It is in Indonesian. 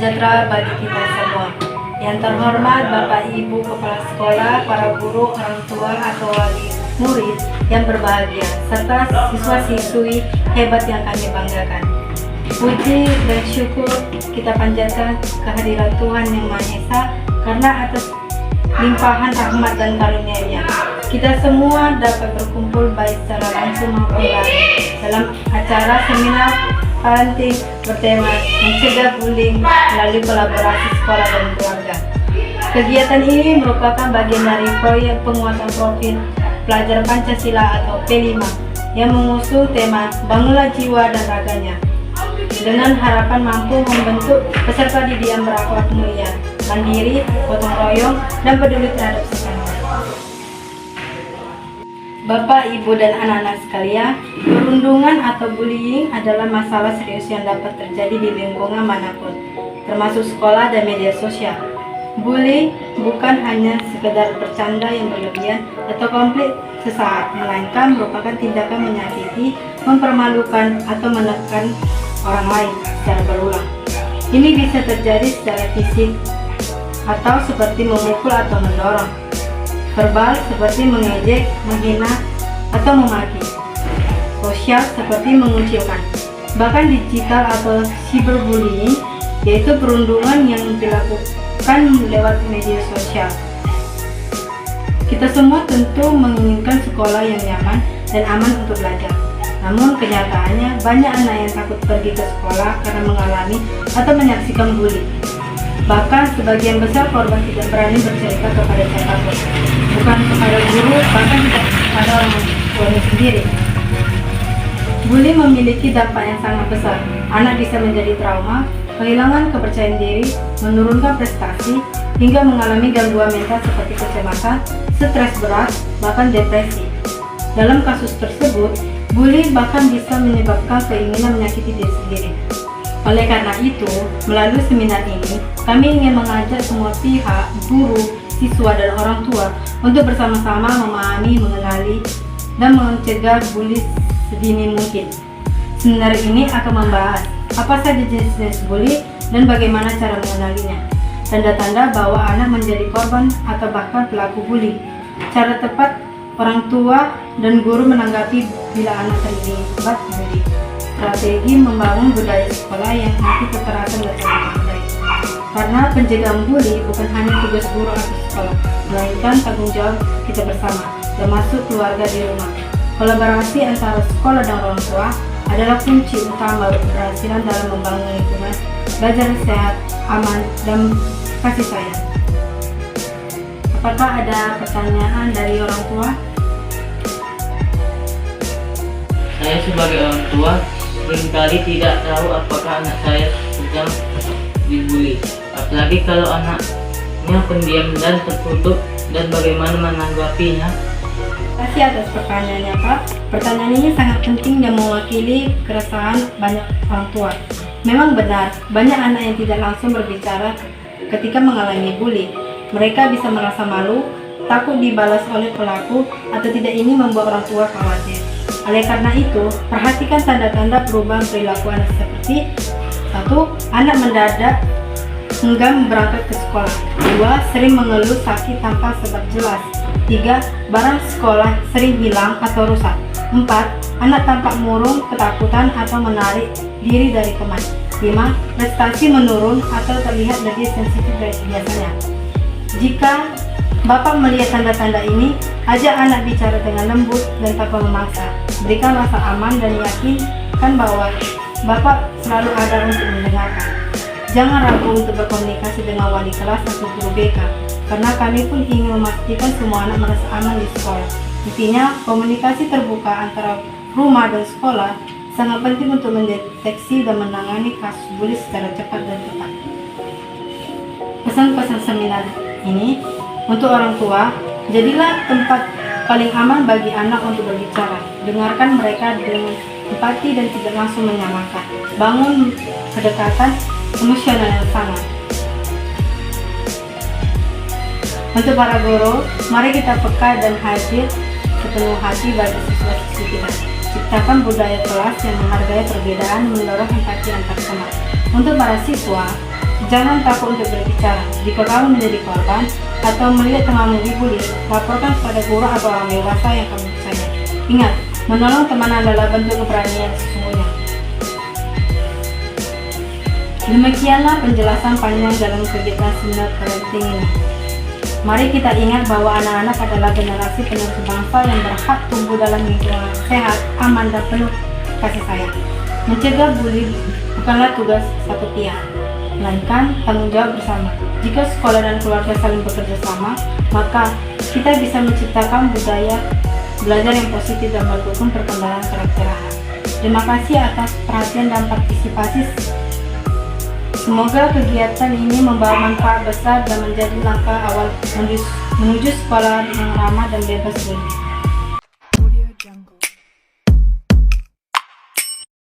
sejahtera bagi kita semua. Yang terhormat Bapak Ibu Kepala Sekolah, para guru, orang tua atau wali murid yang berbahagia, serta siswa-siswi hebat yang kami banggakan. Puji dan syukur kita panjatkan kehadiran Tuhan Yang Maha Esa karena atas limpahan rahmat dan karunia-Nya kita semua dapat berkumpul baik secara langsung maupun daring dalam acara seminar parenting bertema mencegah bullying melalui kolaborasi sekolah dan keluarga. Kegiatan ini merupakan bagian dari proyek penguatan profil pelajar Pancasila atau P5 yang mengusung tema Bangunlah Jiwa dan Raganya dengan harapan mampu membentuk peserta didik yang berakhlak mulia, mandiri, gotong royong, dan peduli terhadap sesama. Bapak, Ibu, dan anak-anak sekalian, perundungan atau bullying adalah masalah serius yang dapat terjadi di lingkungan manapun, termasuk sekolah dan media sosial. Bully bukan hanya sekedar bercanda yang berlebihan atau konflik sesaat, melainkan merupakan tindakan menyakiti, mempermalukan, atau menekan orang lain secara berulang. Ini bisa terjadi secara fisik atau seperti memukul atau mendorong, verbal seperti mengejek, menghina, atau memaki, sosial seperti mengucilkan, bahkan digital atau cyberbullying, yaitu perundungan yang dilakukan lewat media sosial. Kita semua tentu menginginkan sekolah yang nyaman dan aman untuk belajar. Namun kenyataannya banyak anak yang takut pergi ke sekolah karena mengalami atau menyaksikan bully. Bahkan sebagian besar korban tidak berani bercerita kepada siapapun, bukan kepada guru, bahkan tidak kepada orang tuanya sendiri. Bully memiliki dampak yang sangat besar. Anak bisa menjadi trauma, kehilangan kepercayaan diri, menurunkan prestasi, hingga mengalami gangguan mental seperti kecemasan, stres berat, bahkan depresi. Dalam kasus tersebut, bully bahkan bisa menyebabkan keinginan menyakiti diri sendiri. Oleh karena itu, melalui seminar ini, kami ingin mengajak semua pihak, guru, siswa, dan orang tua untuk bersama-sama memahami, mengenali, dan mencegah bully sedini mungkin. Seminar ini akan membahas apa saja jenis-jenis bully dan bagaimana cara mengenalinya, tanda-tanda bahwa anak menjadi korban atau bahkan pelaku bully, cara tepat orang tua dan guru menanggapi bila anak terlibat bully, strategi membangun budaya sekolah yang anti kekerasan dan saling menghargai. Karena pencegahan bully bukan hanya tugas guru atau sekolah, melainkan tanggung jawab kita bersama, termasuk keluarga di rumah. Kolaborasi antara sekolah dan orang tua adalah kunci utama keberhasilan dalam membangun lingkungan belajar sehat, aman, dan kasih sayang. Apakah ada pertanyaan dari orang tua? Saya sebagai orang tua seringkali tidak tahu apakah anak saya sedang dibully, apalagi kalau anaknya pendiam dan tertutup, dan bagaimana menanggapinya. Terima kasih atas pertanyaannya, Pak. Pertanyaan ini sangat penting dan mewakili keresahan banyak orang tua. Memang benar, banyak anak yang tidak langsung berbicara ketika mengalami bully. Mereka bisa merasa malu, takut dibalas oleh pelaku, atau tidak ingin membuat orang tua khawatir. Oleh karena itu, perhatikan tanda-tanda perubahan perilaku anak seperti 1. Anak mendadak enggan berangkat ke sekolah. 2. Sering mengeluh sakit tanpa sebab jelas. 3. Barang sekolah sering hilang atau rusak. 4. Anak tampak murung, ketakutan, atau menarik diri dari teman. 5. Prestasi menurun atau terlihat lebih sensitif dari biasanya. Jika Bapak melihat tanda-tanda ini, ajak anak bicara dengan lembut dan tanpa memaksa. Berikan rasa aman dan yakinkan bahwa Bapak selalu ada untuk mendengarkan. Jangan ragu untuk berkomunikasi dengan wali kelas atau guru BK, karena kami pun ingin memastikan semua anak merasa aman di sekolah. Intinya, komunikasi terbuka antara rumah dan sekolah sangat penting untuk mendeteksi dan menangani kasus bully secara cepat dan tepat. Pesan-pesan seminar ini untuk orang tua, jadilah tempat paling aman bagi anak untuk berbicara. Dengarkan mereka dengan empati dan tidak langsung menyalahkan. Bangun kedekatan emosional yang sama. Untuk para guru, mari kita peka dan hadir sepenuh hati bagi siswa-siswi kita. Ciptakan budaya kelas yang menghargai perbedaan, mendorong empati antar teman. Untuk para siswa, Jangan takut untuk berbicara. Jika kamu menjadi korban atau melihat temanmu dibully, laporkan kepada guru atau orang dewasa yang kamu percaya. Ingat, menolong teman adalah bentuk keberanian sesungguhnya. Demikianlah penjelasan panjang dalam kegiatan seminar parenting ini. Mari kita ingat bahwa anak-anak adalah generasi penerus bangsa yang berhak tumbuh dalam lingkungan sehat, aman, dan penuh kasih sayang. Mencegah bully bukanlah tugas satu pihak, melainkan tanggung jawab bersama. Jika sekolah dan keluarga saling bekerja sama, maka kita bisa menciptakan budaya belajar yang positif dan mendukung perkembangan karakter anak. Terima kasih atas perhatian dan partisipasi. Semoga kegiatan ini membawa manfaat besar dan menjadi langkah awal menuju sekolah yang ramah dan bebas bully.